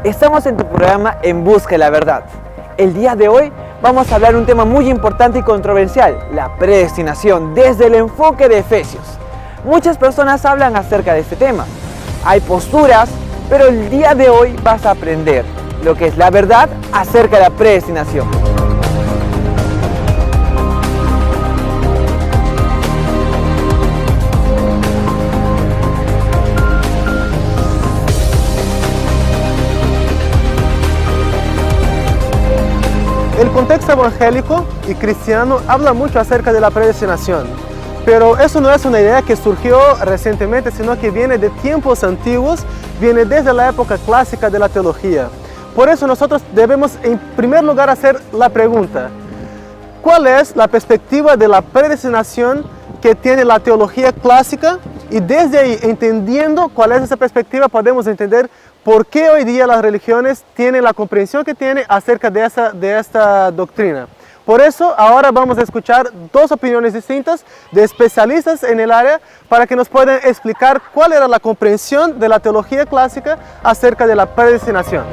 Estamos en tu programa En Busca de la Verdad. El día de hoy vamos a hablar de un tema muy importante y controversial, la predestinación, desde el enfoque de Efesios. Muchas personas hablan acerca de este tema. Hay posturas, pero el día de hoy vas a aprender lo que es la verdad acerca de la predestinación. El contexto evangélico y cristiano habla mucho acerca de la predestinación, pero eso no es una idea que surgió recientemente, sino que viene de tiempos antiguos, viene desde la época clásica de la teología. Por eso nosotros debemos en primer lugar hacer la pregunta: ¿cuál es la perspectiva de la predestinación que tiene la teología clásica? Y desde ahí, entendiendo cuál es esa perspectiva, podemos entender por qué hoy día las religiones tienen la comprensión que tienen acerca de esta doctrina. Por eso ahora vamos a escuchar dos opiniones distintas de especialistas en el área para que nos puedan explicar cuál era la comprensión de la teología clásica acerca de la predestinación.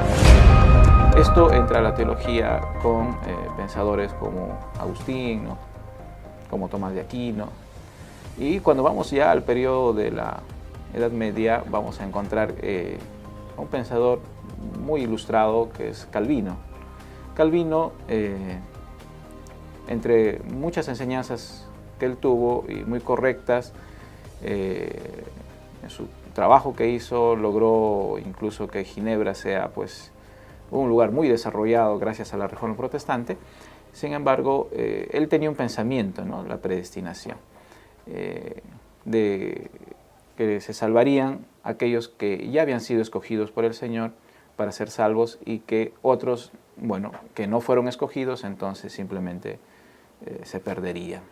Esto entra a la teología con pensadores como Agustín, ¿no? Como Tomás de Aquino. Y cuando vamos ya al periodo de la Edad Media, vamos a encontrar un pensador muy ilustrado que es Calvino. Calvino, entre muchas enseñanzas que él tuvo y muy correctas, en su trabajo que hizo logró incluso que Ginebra sea pues un lugar muy desarrollado gracias a la Reforma Protestante. Sin embargo, él tenía un pensamiento, ¿no? La predestinación, de que se salvarían aquellos que ya habían sido escogidos por el Señor para ser salvos y que otros, bueno, que no fueron escogidos, entonces simplemente se perderían.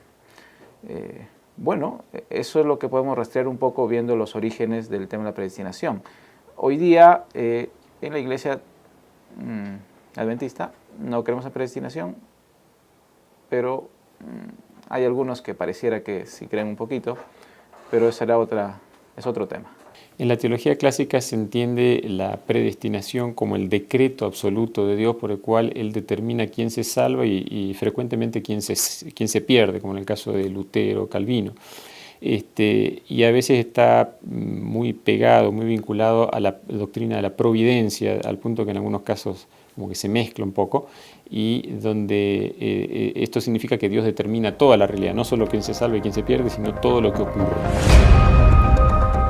Bueno, eso es lo que podemos rastrear un poco viendo los orígenes del tema de la predestinación. Hoy día, en la iglesia adventista, no creemos en predestinación, pero hay algunos que pareciera que sí creen un poquito, pero esa era es otro tema. En la teología clásica se entiende la predestinación como el decreto absoluto de Dios por el cual Él determina quién se salva y frecuentemente quién se pierde, como en el caso de Lutero, Calvino. Y a veces está muy pegado, muy vinculado a la doctrina de la providencia, al punto que en algunos casos como que se mezcla un poco, y donde esto significa que Dios determina toda la realidad, no solo quién se salva y quién se pierde, sino todo lo que ocurre.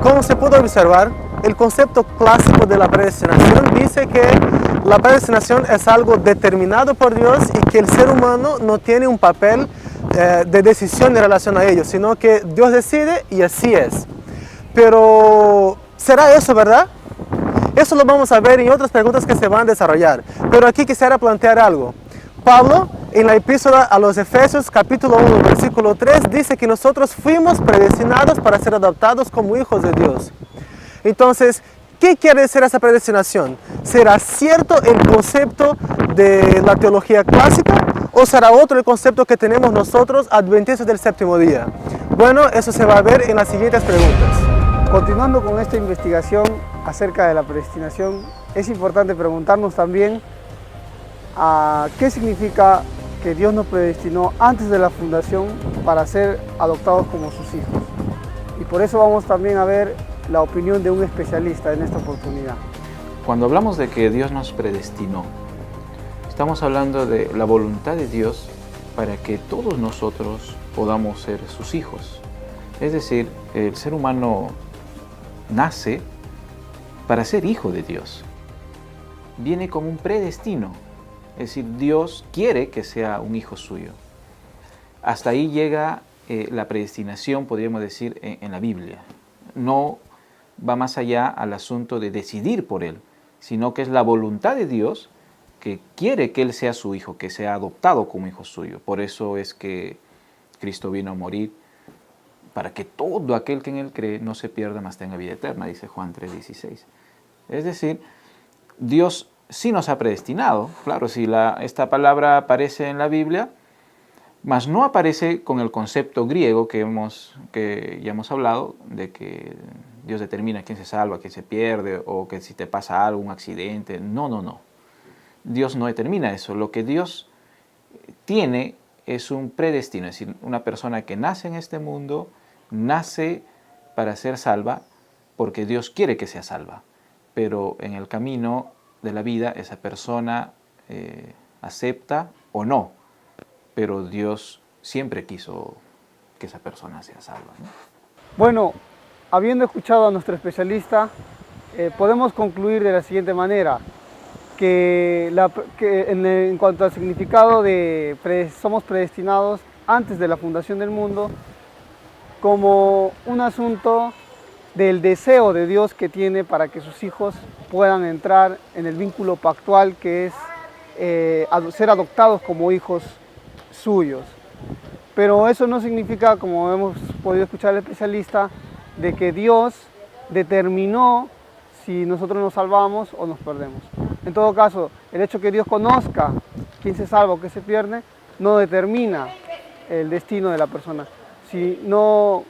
Como se puede observar, el concepto clásico de la predestinación dice que la predestinación es algo determinado por Dios y que el ser humano no tiene un papel de decisión en relación a ello, sino que Dios decide y así es. Pero, ¿será eso verdad? Eso lo vamos a ver en otras preguntas que se van a desarrollar. Pero aquí quisiera plantear algo. Pablo, en la epístola a los Efesios, capítulo 1, versículo 3, dice que nosotros fuimos predestinados para ser adoptados como hijos de Dios. Entonces, ¿qué quiere decir esa predestinación? ¿Será cierto el concepto de la teología clásica o será otro el concepto que tenemos nosotros, adventistas del séptimo día? Bueno, eso se va a ver en las siguientes preguntas. Continuando con esta investigación acerca de la predestinación, es importante preguntarnos también qué significa que Dios nos predestinó antes de la fundación para ser adoptados como sus hijos. Y por eso vamos también a ver la opinión de un especialista en esta oportunidad. Cuando hablamos de que Dios nos predestinó, estamos hablando de la voluntad de Dios para que todos nosotros podamos ser sus hijos. Es decir, el ser humano nace para ser hijo de Dios. Viene como un predestino. Es decir, Dios quiere que sea un hijo suyo. Hasta ahí llega la predestinación, podríamos decir, en la Biblia. No va más allá al asunto de decidir por Él, sino que es la voluntad de Dios que quiere que Él sea su hijo, que sea adoptado como hijo suyo. Por eso es que Cristo vino a morir, para que todo aquel que en Él cree no se pierda, mas tenga vida eterna, dice Juan 3:16. Es decir, Dios sí nos ha predestinado. Claro, si esta palabra aparece en la Biblia, mas no aparece con el concepto griego que ya hemos hablado, de que Dios determina quién se salva, quién se pierde, o que si te pasa algo, un accidente. No, no, no. Dios no determina eso. Lo que Dios tiene es un predestino, es decir, una persona que nace en este mundo, nace para ser salva porque Dios quiere que sea salva. Pero en el camino de la vida esa persona acepta o no, pero Dios siempre quiso que esa persona sea salva, ¿no? Bueno, habiendo escuchado a nuestro especialista, podemos concluir de la siguiente manera, que en cuanto al significado de somos predestinados antes de la fundación del mundo, como un asunto del deseo de Dios que tiene para que sus hijos puedan entrar en el vínculo pactual que es ser adoptados como hijos suyos. Pero eso no significa, como hemos podido escuchar al especialista, de que Dios determinó si nosotros nos salvamos o nos perdemos. En todo caso, el hecho que Dios conozca quién se salva o quién se pierde no determina el destino de la persona, sino,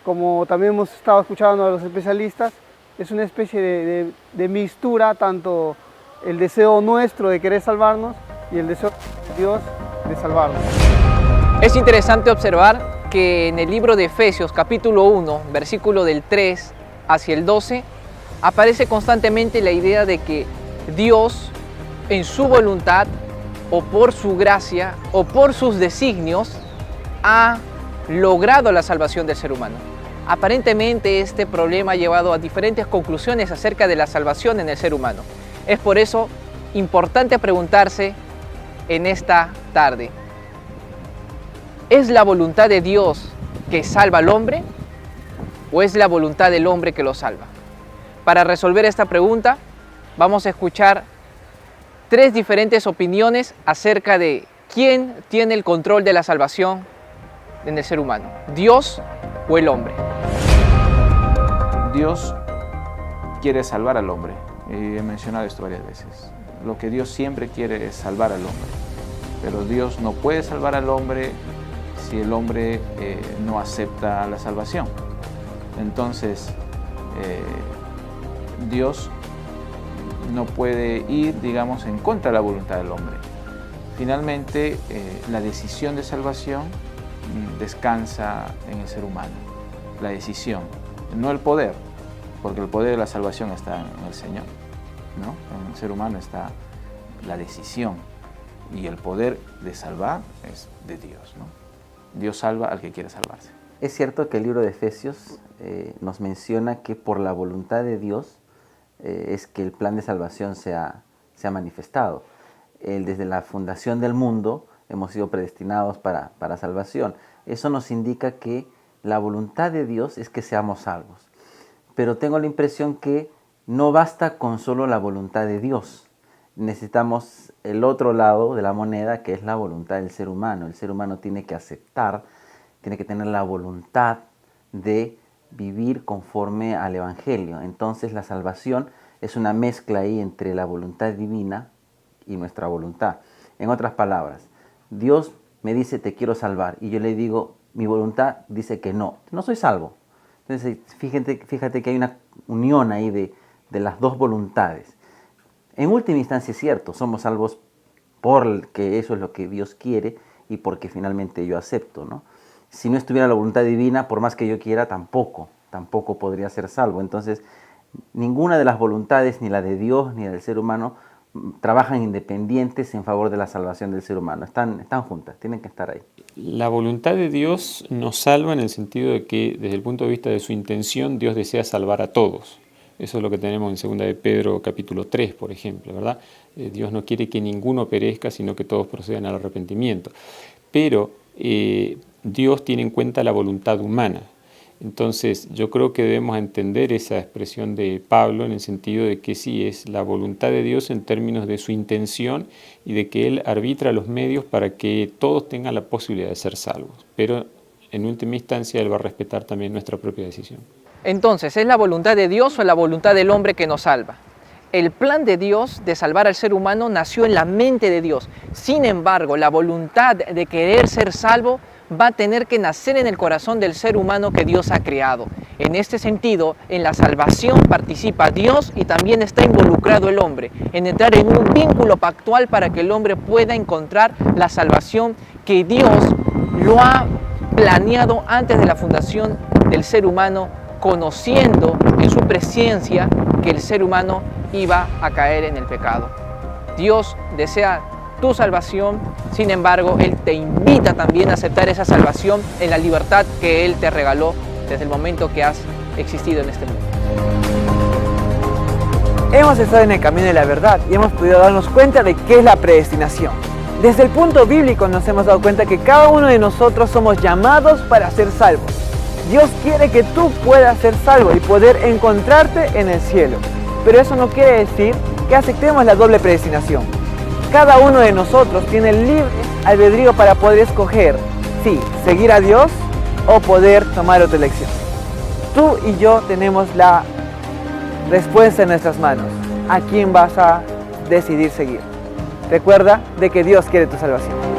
como también hemos estado escuchando a los especialistas, es una especie de mixtura, tanto el deseo nuestro de querer salvarnos y el deseo de Dios de salvarnos. Es interesante observar que en el libro de Efesios, capítulo 1, versículo del 3 hacia el 12, aparece constantemente la idea de que Dios, en su voluntad, o por su gracia, o por sus designios, ha logrado la salvación del ser humano. Aparentemente este problema ha llevado a diferentes conclusiones acerca de la salvación en el ser humano. Es por eso importante preguntarse en esta tarde: ¿es la voluntad de Dios que salva al hombre o es la voluntad del hombre que lo salva? Para resolver esta pregunta vamos a escuchar tres diferentes opiniones acerca de quién tiene el control de la salvación en el ser humano: ¿Dios o el hombre? Dios quiere salvar al hombre. He mencionado esto varias veces. Lo que Dios siempre quiere es salvar al hombre. Pero Dios no puede salvar al hombre si el hombre no acepta la salvación. Entonces, Dios no puede ir, digamos, en contra de la voluntad del hombre. Finalmente, la decisión de salvación descansa en el ser humano. La decisión, no el poder, porque el poder de la salvación está en el Señor, ¿no? En el ser humano está la decisión y el poder de salvar es de Dios, ¿no? Dios salva al que quiere salvarse. Es cierto que el libro de Efesios nos menciona que por la voluntad de Dios es que el plan de salvación se ha manifestado. Desde la fundación del mundo hemos sido predestinados para salvación. Eso nos indica que la voluntad de Dios es que seamos salvos. Pero tengo la impresión que no basta con solo la voluntad de Dios. Necesitamos el otro lado de la moneda, que es la voluntad del ser humano. El ser humano tiene que aceptar, tiene que tener la voluntad de vivir conforme al Evangelio. Entonces la salvación es una mezcla ahí entre la voluntad divina y nuestra voluntad. En otras palabras, Dios me dice te quiero salvar y yo le digo mi voluntad dice que no soy salvo. Entonces fíjate que hay una unión ahí de las dos voluntades. En última instancia es cierto, somos salvos porque eso es lo que Dios quiere y porque finalmente yo acepto, ¿no? Si no estuviera la voluntad divina, por más que yo quiera, tampoco podría ser salvo. Entonces, ninguna de las voluntades, ni la de Dios ni la del ser humano, trabajan independientes en favor de la salvación del ser humano. Están juntas, tienen que estar ahí. La voluntad de Dios nos salva en el sentido de que, desde el punto de vista de su intención, Dios desea salvar a todos. Eso es lo que tenemos en 2 de Pedro capítulo 3, por ejemplo, ¿verdad? Dios no quiere que ninguno perezca, sino que todos procedan al arrepentimiento. Pero Dios tiene en cuenta la voluntad humana. Entonces, yo creo que debemos entender esa expresión de Pablo en el sentido de que sí, es la voluntad de Dios en términos de su intención y de que Él arbitra los medios para que todos tengan la posibilidad de ser salvos. Pero, en última instancia, Él va a respetar también nuestra propia decisión. Entonces, ¿es la voluntad de Dios o la voluntad del hombre que nos salva? El plan de Dios de salvar al ser humano nació en la mente de Dios. Sin embargo, la voluntad de querer ser salvo va a tener que nacer en el corazón del ser humano que Dios ha creado. En este sentido, en la salvación participa Dios y también está involucrado el hombre, en entrar en un vínculo pactual para que el hombre pueda encontrar la salvación que Dios lo ha planeado antes de la fundación del ser humano, conociendo en su presencia que el ser humano iba a caer en el pecado. Dios desea tu salvación, sin embargo, Él te invita también a aceptar esa salvación en la libertad que Él te regaló desde el momento que has existido en este mundo. Hemos estado en el camino de la verdad y hemos podido darnos cuenta de qué es la predestinación. Desde el punto bíblico nos hemos dado cuenta que cada uno de nosotros somos llamados para ser salvos. Dios quiere que tú puedas ser salvo y poder encontrarte en el cielo. Pero eso no quiere decir que aceptemos la doble predestinación. Cada uno de nosotros tiene libre albedrío para poder escoger, sí, seguir a Dios o poder tomar otra elección. Tú y yo tenemos la respuesta en nuestras manos. ¿A quién vas a decidir seguir? Recuerda de que Dios quiere tu salvación.